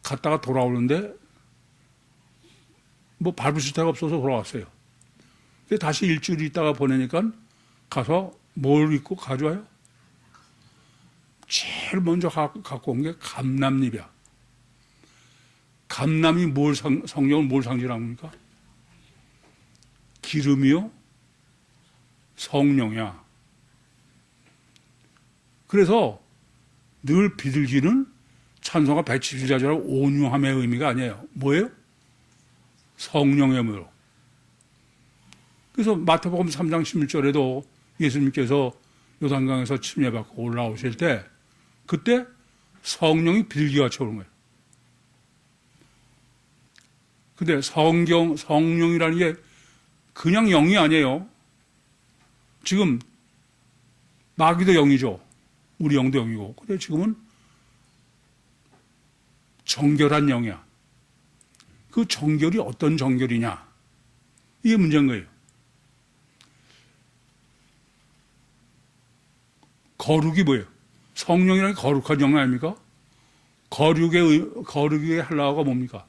갔다가 돌아오는데 밟으실 데가 없어서 돌아왔어요. 근데 다시 일주일 있다가 보내니까 가서 뭘 입고 가져와요? 제일 먼저 갖고 온 게 감람잎이야. 감람이 성령을 뭘 상징합니까? 기름이요? 성령이야. 그래서 늘 비둘기는 찬송가 177자처럼 온유함의 의미가 아니에요. 뭐예요? 성령의 의미로. 그래서 마태복음 3장 11절에도 예수님께서 요단강에서 침례받고 올라오실 때 그때 성령이 비둘기같이 오는 거예요. 근데 성령이라는 게 그냥 영이 아니에요. 지금 마귀도 영이죠. 우리 영도 영이고. 근데 지금은 정결한 영이야. 그 정결이 어떤 정결이냐? 이게 문제인 거예요. 거룩이 뭐예요? 성령이라는 게 거룩한 영 아닙니까? 거룩의 헬라어가 뭡니까?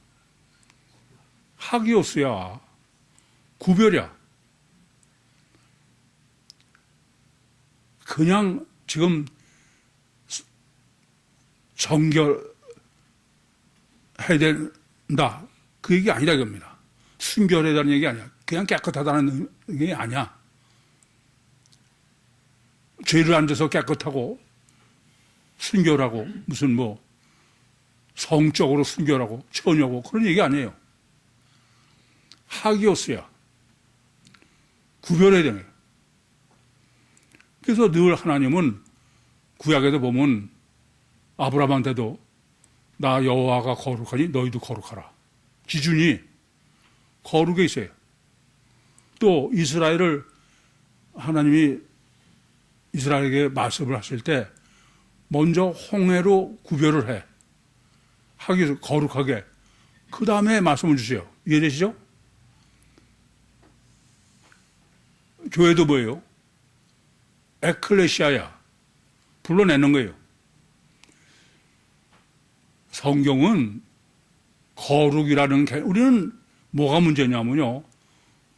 하기오스야. 구별이야. 그냥 지금 정결해야 된다. 그 얘기 아니라 이겁니다. 순결하다는 얘기 아니야. 그냥 깨끗하다는 얘기 아니야. 죄를 안 져서 깨끗하고 순결하고 무슨 뭐 성적으로 순결하고 처녀고 그런 얘기 아니에요. 하기오스야. 구별해야 되는 거예요. 그래서 늘 하나님은 구약에도 보면 아브라함한테도 나 여호와가 거룩하니 너희도 거룩하라. 기준이 거룩에 있어요. 또 이스라엘을 하나님이 이스라엘에게 말씀을 하실 때 먼저 홍해로 구별을 해. 하기 위해서 거룩하게. 그 다음에 말씀을 주세요. 이해되시죠? 교회도 뭐예요? 에클레시아야. 불러내는 거예요. 성경은 거룩이라는 게, 우리는 뭐가 문제냐면요.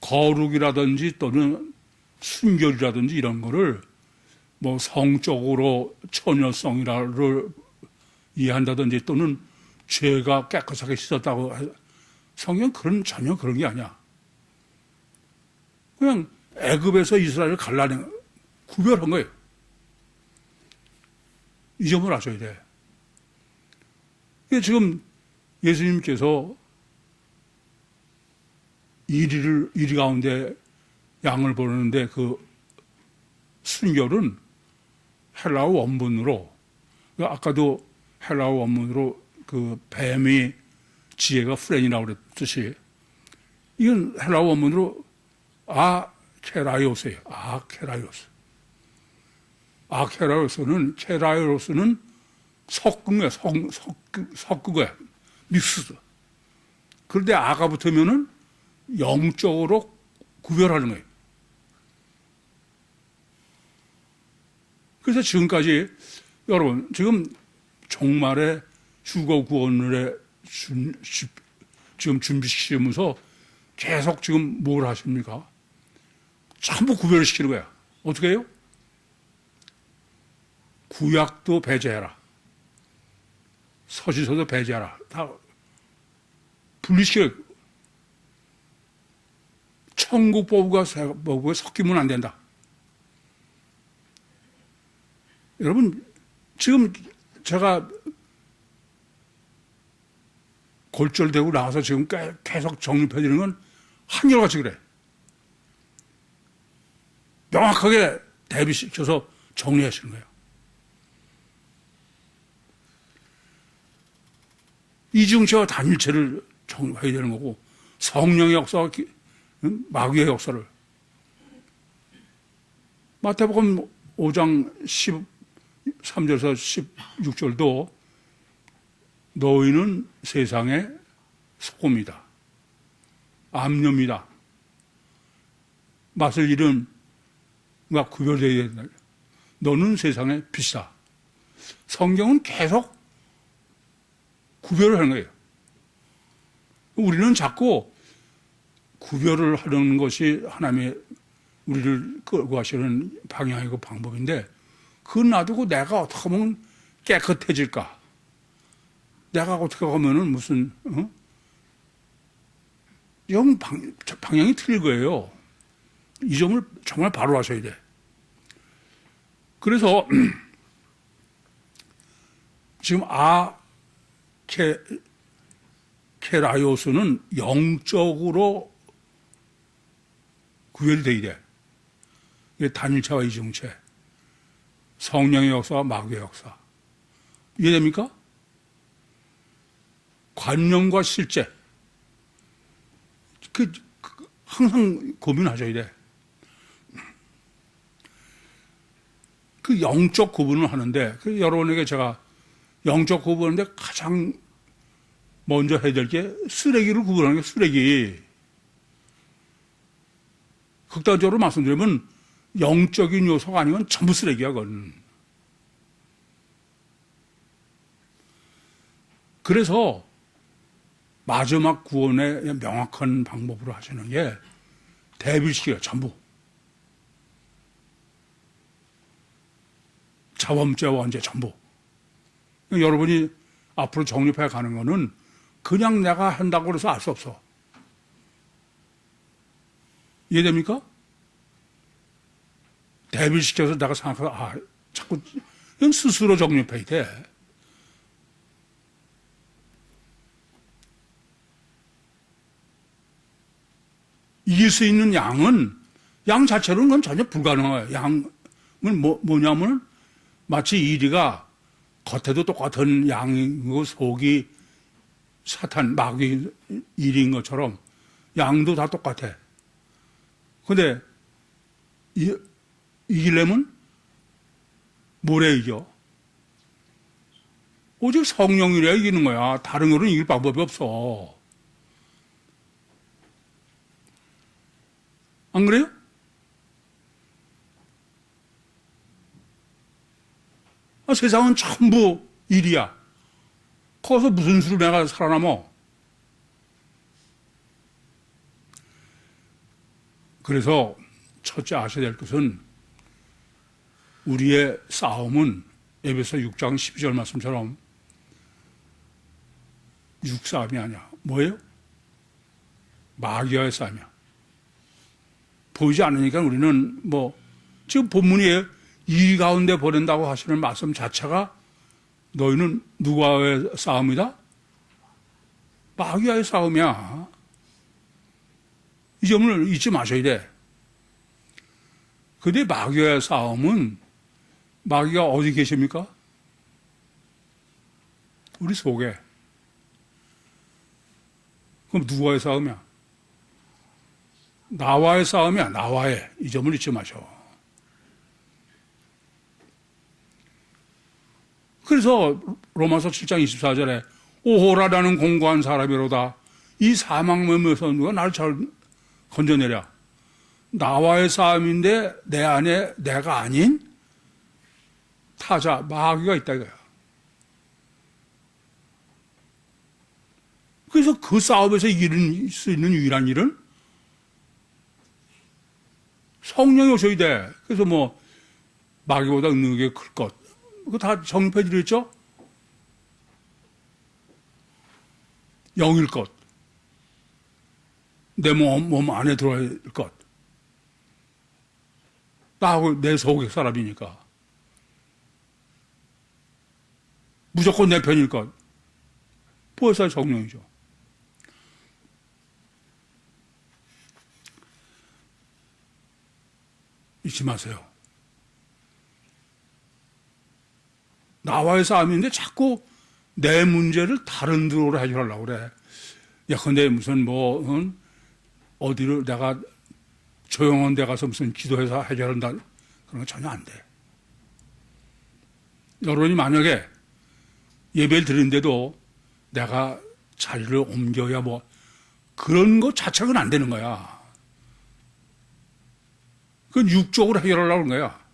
거룩이라든지 또는 순결이라든지 이런 거를 뭐 성적으로 처녀성이라를 이해한다든지 또는 죄가 깨끗하게 씻었다고. 성경 전혀 그런 게 아니야. 그냥 애굽에서 이스라엘을 갈라낸 구별한 거예요. 이 점을 아셔야 돼. 지금 예수님께서 이리 가운데 양을 보내는데 그 순결은 헬라어 원문으로, 아까도 헬라어 원문으로 그 뱀이 지혜가 프렌이라고 그랬듯이 이건 헬라어 원문으로 아케라이오스예요. 아케라이오스. 케라이오스는 섞은 거야. 섞은 거야. 믹스. 그런데 아가 붙으면은 영적으로 구별하는 거예요. 그래서 지금까지 여러분 지금 종말에 휴거 구원을 지금 준비시키면서 계속 지금 뭘 하십니까? 전부 구별을 시키는 거야. 어떻게 해요? 구약도 배제해라. 서지서도 배제하라. 다 분리시켜요. 천국법과 세법에 섞이면 안 된다. 여러분, 지금 제가 골절되고 나와서 지금 계속 정립해드리는 건 한결같이 그래. 명확하게 대비시켜서 정리하시는 거예요. 이중체와 단일체를 정리해야 되는 거고, 성령의 역사와 마귀의 역사를. 마태복음 5장 13절에서 16절도 너희는 세상의 소금이다. 암염이다. 맛을 잃은 구별되어야 된다. 너는 세상의 빛이다. 성경은 계속 구별을 하는 거예요. 우리는 자꾸 구별을 하려는 것이 하나님의 우리를 끌고 가시는 방향이고 방법인데, 그건 놔두고 내가 어떻게 하면 깨끗해질까? 내가 어떻게 하면은 무슨, 이건 방향이 틀릴 거예요. 이 점을 정말 바로 하셔야 돼. 그래서 지금 케라이오스는 영적으로 구별이 돼야 돼. 이게 단일체와 이중체, 성령의 역사와 마귀의 역사. 이해됩니까? 관념과 실제. 항상 고민하셔야 돼. 그 영적 구분을 하는데, 그 여러분에게 제가 영적 구분하는데 가장 먼저 해야 될 게 쓰레기를 구분하는 게 쓰레기. 극단적으로 말씀드리면 영적인 요소가 아니면 전부 쓰레기야, 그건. 그래서 마지막 구원의 명확한 방법으로 하시는 게 대비시켜요, 전부. 자범죄와 원죄 전부. 여러분이 앞으로 정립해 가는 거는 그냥 내가 한다고 해서 알 수 없어. 이해됩니까? 대비시켜서 내가 생각해서, 자꾸, 이건 스스로 정립해야 돼. 이길 수 있는 양은, 양 자체로는 그건 전혀 불가능해요. 양은 뭐냐면, 마치 이리가 겉에도 똑같은 양이고 속이 사탄, 마귀 일인 것처럼 양도 다 똑같아. 근데 이기려면 뭐래 이겨? 오직 성령이래야 이기는 거야. 다른 거는 이길 방법이 없어. 안 그래요? 세상은 전부 일이야. 거기서 무슨 수로 내가 살아남어? 그래서 첫째 아셔야 될 것은 우리의 싸움은 에베소 6장 12절 말씀처럼 육싸움이 아니야. 뭐예요? 마귀와의 싸움이야. 보이지 않으니까 우리는 지금 본문이 이 가운데 보낸다고 하시는 말씀 자체가 너희는 누구와의 싸움이다? 마귀와의 싸움이야. 이 점을 잊지 마셔야 돼. 근데 마귀와의 싸움은 마귀가 어디 계십니까? 우리 속에. 그럼 누구와의 싸움이야? 나와의 싸움이야. 나와의. 이 점을 잊지 마셔. 그래서 로마서 7장 24절에 오호라라는 공고한 사람이로다. 이 사망면에서 누가 나를 잘 건져내랴. 나와의 싸움인데 내 안에 내가 아닌 타자, 마귀가 있다 이거야. 그래서 그 싸움에서 이길 수 있는 유일한 일은 성령이 오셔야 돼. 그래서 마귀보다 능력이 클 것. 그거 다 정립해 드렸죠? 영일 것. 내 몸 안에 들어야 할 것. 나하고 내 속의 사람이니까. 무조건 내 편일 것. 보혜사의 성령이죠. 잊지 마세요. 나와의 싸움인데 자꾸 내 문제를 다른 데로 해결하려고 그래. 야, 근데 무슨 어디로 내가 조용한 데 가서 무슨 기도해서 해결한다. 그런 거 전혀 안 돼. 여러분이 만약에 예배를 드리는데도 내가 자리를 옮겨야 그런 거 자체가 안 되는 거야. 그건 육적으로 해결하려고 하는 거야.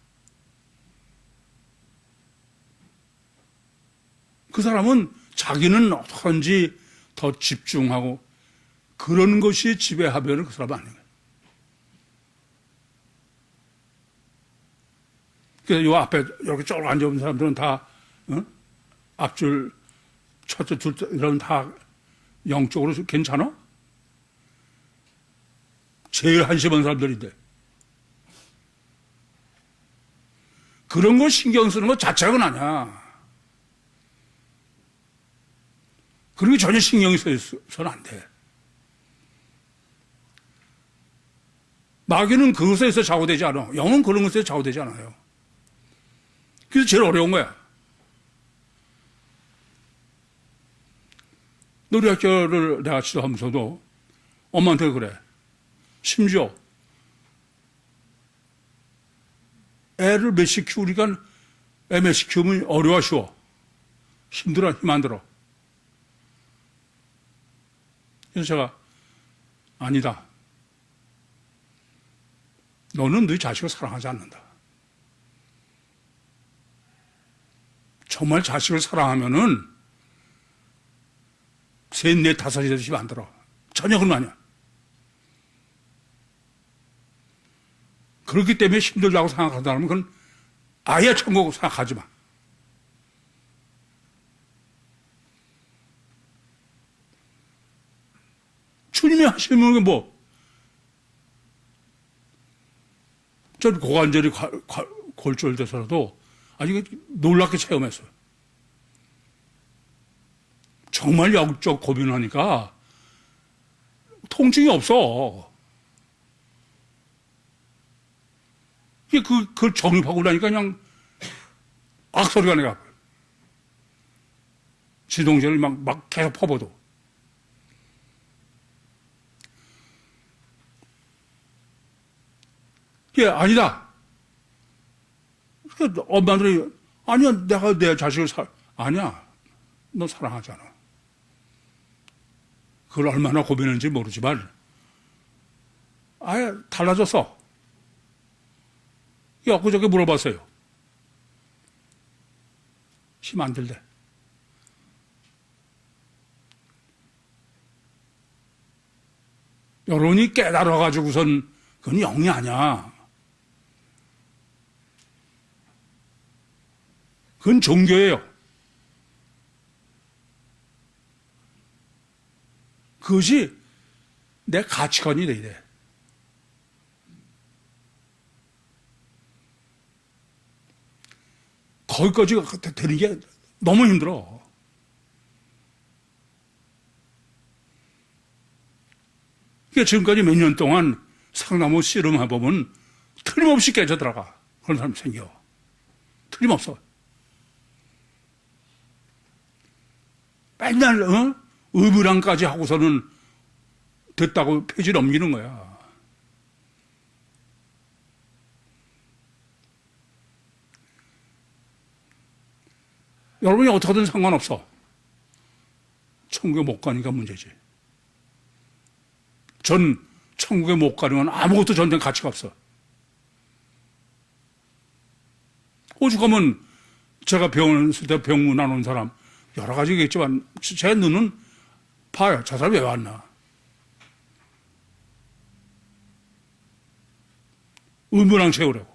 그 사람은 자기는 어떤지 더 집중하고 그런 것이 지배하면 그 사람은 아닌 거예요. 그래서 요 앞에 이렇게 쭉 앉아있는 사람들은 다 앞줄, 첫째, 둘째 이런 다 영적으로 괜찮아? 제일 한심한 사람들인데. 그런 거 신경 쓰는 것 자체가 아니야. 그런 게 전혀 신경이 써서는 안 돼. 마귀는 그것에서 좌우되지 않아. 영은 그런 것에서 좌우되지 않아요. 그래서 제일 어려운 거야. 놀이학교를 내가 지도하면서도 엄마한테 그래. 심지어 애를 몇씩 키우니까 애 몇씩 키우면 어려워 쉬워. 힘들어, 힘 안 들어. 그래서 제가 아니다. 너는 네 자식을 사랑하지 않는다. 정말 자식을 사랑하면은 셋, 넷, 다섯이 되듯이 만들어. 전혀 그런 거 아니야. 그렇기 때문에 힘들다고 생각한다면 그건 아예 천국 생각하지 마. 주님이 하시는 게 뭐? 전 고관절이 골절돼서라도 아주 놀랍게 체험했어요. 정말 영적 고민하니까 통증이 없어. 그걸 정립하고 나니까 그냥 악소리가 내가. 지동제를 막 계속 퍼봐도. 예, 아니다. 엄마들이, 아니야, 내가 내 자식을 아니야. 너 사랑하잖아. 그걸 얼마나 고민했는지 모르지만, 아예 달라졌어. 엊그저께 물어봤어요. 힘 안 들대. 여론이 깨달아가지고선 그건 영이 아니야. 그건 종교예요. 그것이 내 가치관이 돼야 돼. 거기까지 되는 게 너무 힘들어. 그러니까 지금까지 몇 년 동안 상나무 씨름해 보면 틀림없이 깨져 들어가. 그런 사람 생겨. 틀림없어. 맨날 의무랑까지 하고서는 됐다고 폐지 넘기는 거야. 여러분이 어떻게든 상관없어. 천국에 못 가니까 문제지. 전 천국에 못 가는 건 아무것도 전쟁 가치가 없어. 오죽하면 제가 병원 있을 때 병문 안 온 사람 여러 가지겠지만 제 눈은 봐요. 저 사람이 왜 왔나. 의무랑 채우려고.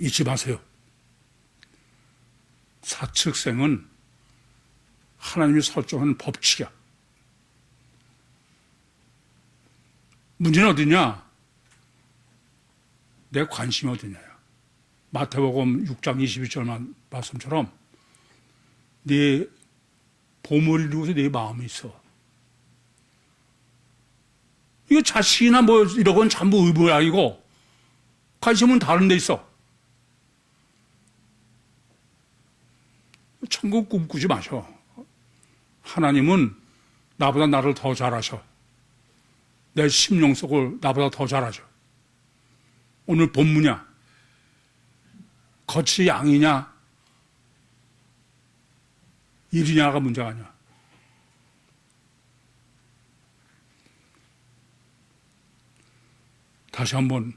잊지 마세요. 사측생은 하나님이 설정한 법칙이야. 문제는 어디냐? 내 관심이 어디냐요. 마태복음 6장 22절 말씀처럼 네 보물을 두고서 네 마음이 있어. 이거 자식이나 뭐 이런 건 전부 의무량이고 관심은 다른 데 있어. 천국 꿈꾸지 마셔. 하나님은 나보다 나를 더 잘 아셔. 내 심령 속을 나보다 더 잘 아셔. 오늘 본문이야. 겉이 양이냐 일이냐가 문제가 아니야. 다시 한번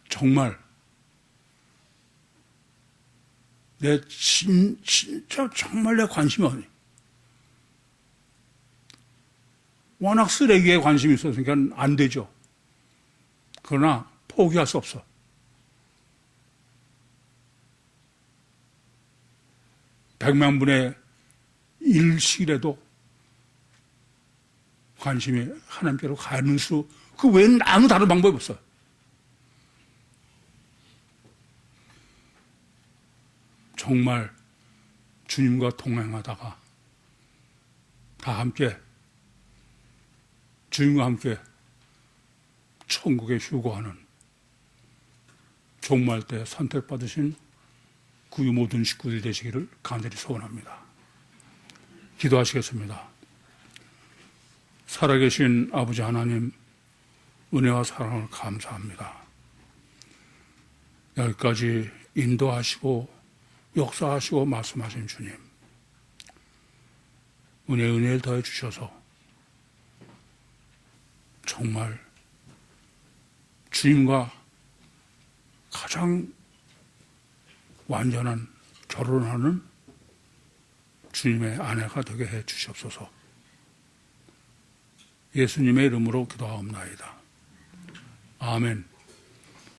정말 진짜 정말 내 관심이 어디? 워낙 쓰레기에 관심이 있었으니까 안 되죠. 그러나 포기할 수 없어. 백만분의 1시라도 관심이 하나님께로 가는 그 외에는 아무 다른 방법이 없어. 정말 주님과 동행하다가 다 함께 주님과 함께 천국에 휴거하는 종말 때 선택받으신 구유 모든 식구들이 되시기를 간절히 소원합니다. 기도하시겠습니다. 살아계신 아버지 하나님, 은혜와 사랑을 감사합니다. 여기까지 인도하시고 역사하시고 말씀하신 주님, 은혜를 더해 주셔서 정말 주님과 가장 완전한 결혼하는 주님의 아내가 되게 해 주시옵소서. 예수님의 이름으로 기도하옵나이다. 아멘.